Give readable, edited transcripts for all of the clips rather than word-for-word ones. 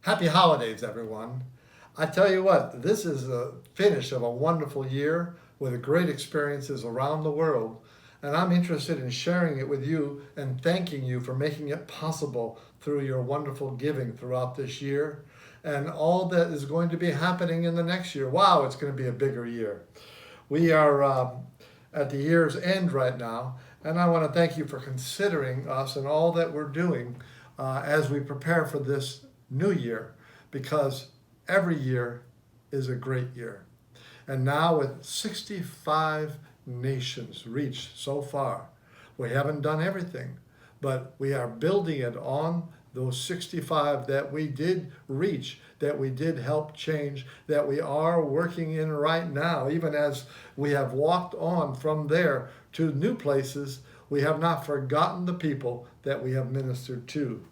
Happy holidays, everyone. I tell you what, this is the finish of a wonderful year with great experiences around the world. And I'm interested in sharing it with you and thanking you for making it possible through your wonderful giving throughout this year and all that is going to be happening in the next year. Wow, it's going to be a bigger year. We are at the year's end right now, and I want to thank you for considering us and all that we're doing as we prepare for this new year, because every year is a great year. And now, with 65 nations reached so far, we haven't done everything, but we are building it on those 65 that we did reach, that we did help change, that we are working in right now. Even as we have walked on from there to new places, we have not forgotten the people that we have ministered to.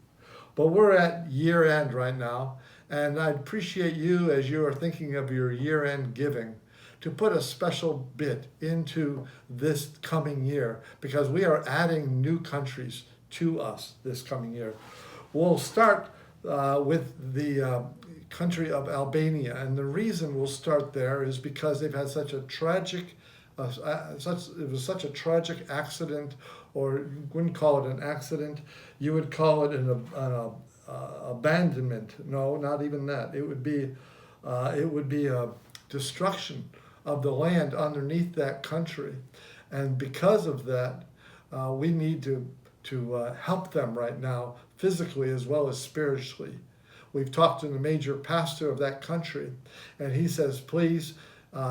But we're at year end right now, and I appreciate you as you are thinking of your year end giving to put a special bit into this coming year, because we are adding new countries to us this coming year. We'll start with the country of Albania, and the reason we'll start there is because they've had such a tragic, it was such a tragic accident, or you wouldn't call it an accident, you would call it an abandonment. No, not even that. It would be a destruction of the land underneath that country, and because of that, we need to help them right now, physically as well as spiritually. We've talked to the major pastor of that country, and he says, please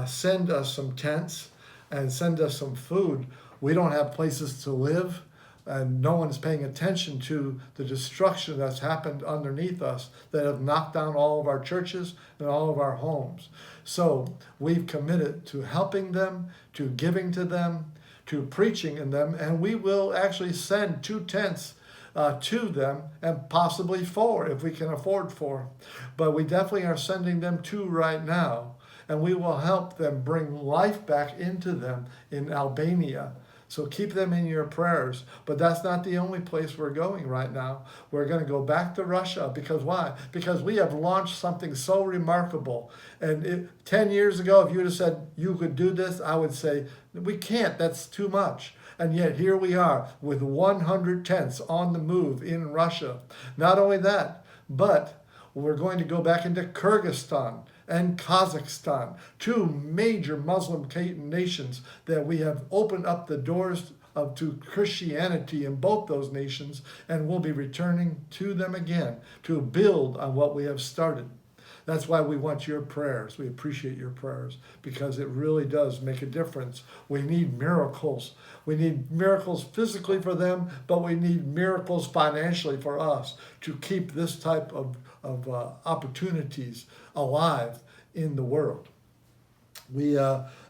send us some tents and send us some food. We don't have places to live, and no one's paying attention to the destruction that's happened underneath us, that have knocked down all of our churches and all of our homes. So we've committed to helping them, to giving to them, to preaching in them, and we will actually send 2 tents to them, and possibly 4 if we can afford 4. But we definitely are sending them 2 right now, and we will help them bring life back into them in Albania. So keep them in your prayers. But that's not the only place we're going right now. We're going to go back to Russia. Because why? Because we have launched something so remarkable. And 10 years ago, if you would have said you could do this, I would say, we can't. That's too much. And yet here we are with 100 tents on the move in Russia. Not only that, but we're going to go back into Kyrgyzstan and Kazakhstan, 2 major Muslim nations that we have opened up the doors to Christianity in both those nations, and we'll be returning to them again to build on what we have started. That's why we want your prayers. We appreciate your prayers, because it really does make a difference. We need miracles. We need miracles physically for them, but we need miracles financially for us to keep this type of opportunities alive in the world.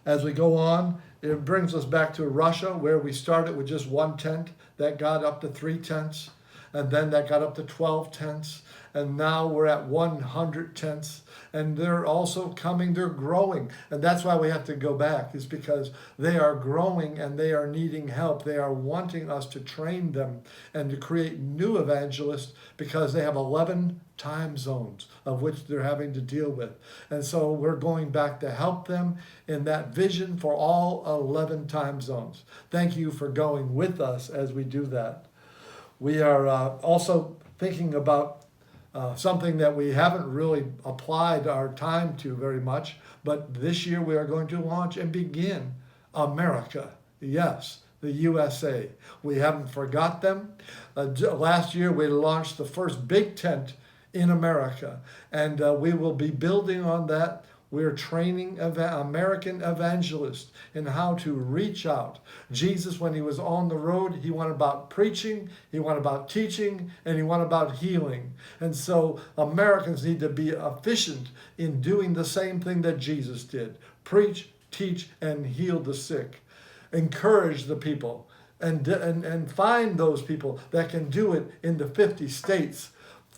As we go on, it brings us back to Russia, where we started with just 1 tent, that got up to 3 tents, and then that got up to 12 tents, and now we're at 100 tents, and they're also coming, they're growing, and that's why we have to go back, is because they are growing and they are needing help. They are wanting us to train them and to create new evangelists, because they have 11 time zones of which they're having to deal with. And so we're going back to help them in that vision for all 11 time zones. Thank you for going with us as we do that. We are also thinking about something that we haven't really applied our time to very much, but this year we are going to launch and begin America. Yes, the USA. We haven't forgot them. Last year we launched the first big tent in America, and we will be building on that. We're training American evangelists in how to reach out. Jesus, when he was on the road, he went about preaching, he went about teaching, and he went about healing. And so Americans need to be efficient in doing the same thing that Jesus did: preach, teach, and heal the sick. Encourage the people, and find those people that can do it in the 50 states.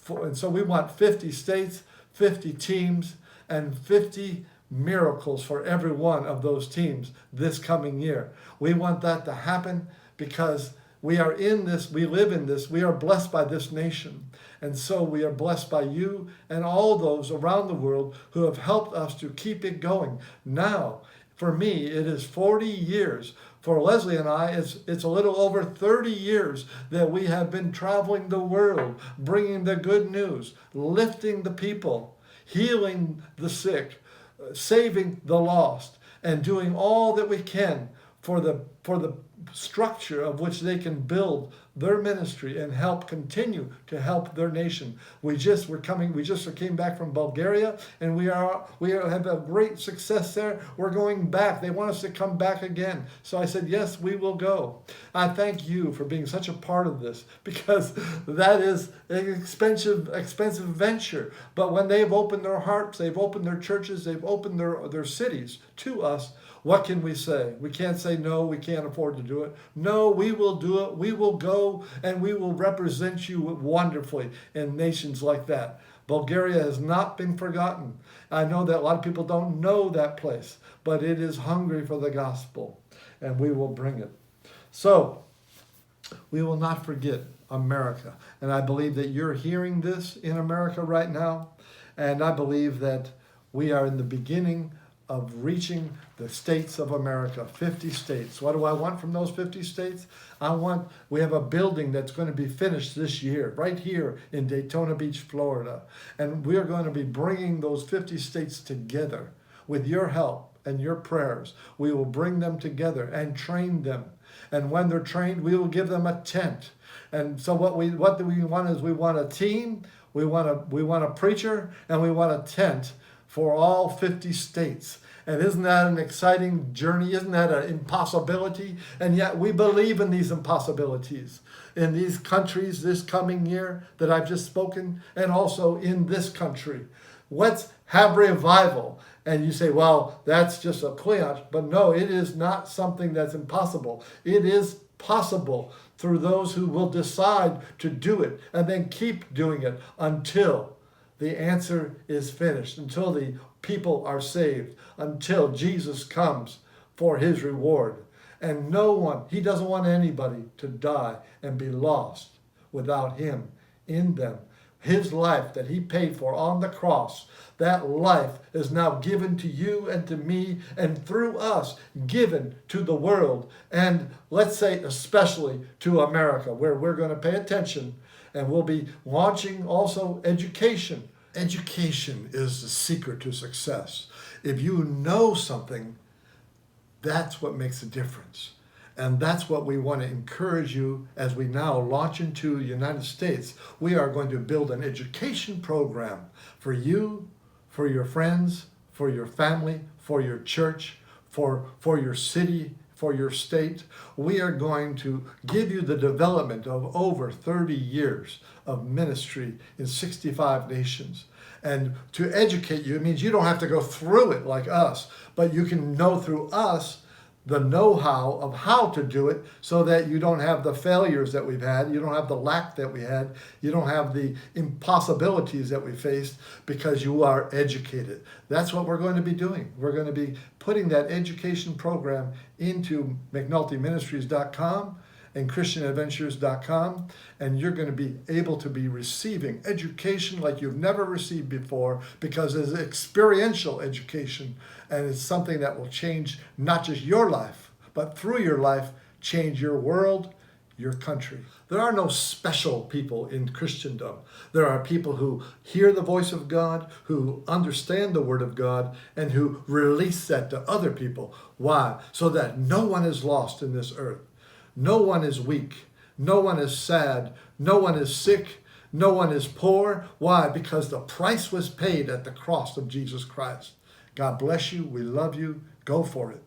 And so we want 50 states, 50 teams, and 50 miracles for every one of those teams this coming year. We want that to happen because we are in this, we live in this, we are blessed by this nation. And so we are blessed by you and all those around the world who have helped us to keep it going. Now, for me, it is 40 years. For Leslie and I, it's a little over 30 years that we have been traveling the world, bringing the good news, lifting the people, healing the sick, saving the lost, and doing all that we can for the structure of which they can build their ministry and help continue to help their nation. We just came back from Bulgaria, and we have a great success there. We're going back. They want us to come back again. So I said, yes, we will go. I thank you for being such a part of this, because that is an expensive venture. But when they've opened their hearts, they've opened their churches, they've opened their cities to us, what can we say? We can't say, no, we can't afford to do it. No, we will do it. We will go, and we will represent you wonderfully in nations like that. Bulgaria has not been forgotten. I know that a lot of people don't know that place, but it is hungry for the gospel, and we will bring it. So, we will not forget America. And I believe that you're hearing this in America right now, and I believe that we are in the beginning of reaching the states of America, 50 states. What do I want from those 50 states? We have a building that's going to be finished this year, right here in Daytona Beach, Florida. And we're going to be bringing those 50 states together with your help and your prayers. We will bring them together and train them. And when they're trained, we will give them a tent. And so what do we want is we want a team, we want a preacher, and we want a tent for all 50 states. And isn't that an exciting journey? Isn't that an impossibility? And yet we believe in these impossibilities in these countries this coming year that I've just spoken, and also in this country. Let's have revival. And you say, well, that's just a cliche. But no, it is not something that's impossible. It is possible through those who will decide to do it and then keep doing it until the answer is finished, until the people are saved, until Jesus comes for his reward. And he doesn't want anybody to die and be lost without him in them. His life that he paid for on the cross, that life is now given to you and to me, and through us given to the world, and let's say especially to America, where we're going to pay attention, and we'll be launching also education. Education is the secret to success. If you know something, that's what makes a difference. And that's what we want to encourage you as we now launch into the United States. We are going to build an education program for you, for your friends, for your family, for your church, for your city, for your state. We are going to give you the development of over 30 years of ministry in 65 nations. And to educate you, it means you don't have to go through it like us, but you can know through us the know-how of how to do it, so that you don't have the failures that we've had, you don't have the lack that we had, you don't have the impossibilities that we faced, because you are educated. That's what we're going to be doing. We're going to be putting that education program into McNultyMinistries.com and ChristianAdventures.com, and you're going to be able to be receiving education like you've never received before, because it's experiential education, and it's something that will change not just your life, but through your life, change your world, your country. There are no special people in Christendom. There are people who hear the voice of God, who understand the Word of God, and who release that to other people. Why? So that no one is lost in this earth. No one is weak. No one is sad. No one is sick. No one is poor. Why? Because the price was paid at the cross of Jesus Christ. God bless you. We love you. Go for it.